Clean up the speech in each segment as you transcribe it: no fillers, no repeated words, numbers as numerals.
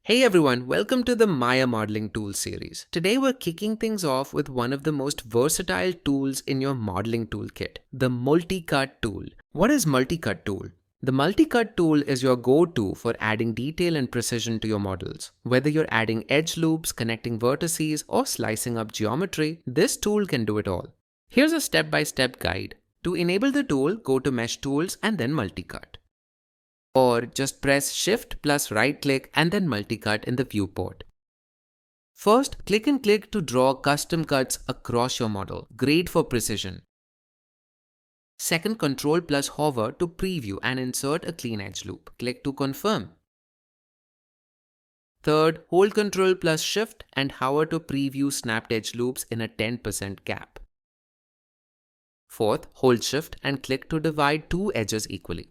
Hey everyone, welcome to the Maya Modeling Tools series. Today we're kicking things off with one of the most versatile tools in your modeling toolkit, the multi-cut tool. What is multi-cut tool? The multi-cut tool is your go-to for adding detail and precision to your models. Whether you're adding edge loops, connecting vertices, or slicing up geometry, this tool can do it all. Here's a step-by-step guide. To enable the tool, go to Mesh Tools and then Multi-Cut. Or just press Shift plus right click and then multi-cut in the viewport. First, click and click to draw custom cuts across your model. Great for precision. Second, Control plus hover to preview and insert a clean edge loop. Click to confirm. Third, hold Control plus Shift and hover to preview snapped edge loops in a 10% gap. Fourth, hold Shift and click to divide two edges equally.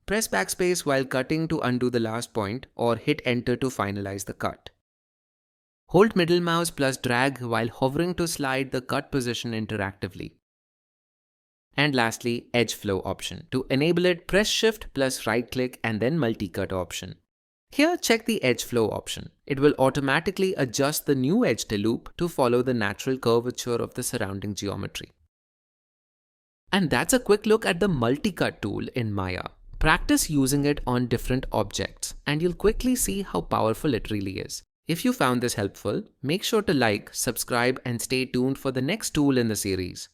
Press backspace while cutting to undo the last point or hit enter to finalize the cut. Hold middle mouse plus drag while hovering to slide the cut position interactively. And lastly, edge flow option. To enable it, press shift plus right click and then multi-cut option. Here check the edge flow option. It will automatically adjust the new edge loop to follow the natural curvature of the surrounding geometry. And that's a quick look at the multi-cut tool in Maya. Practice using it on different objects and you'll quickly see how powerful it really is. If you found this helpful, make sure to like, subscribe and stay tuned for the next tool in the series.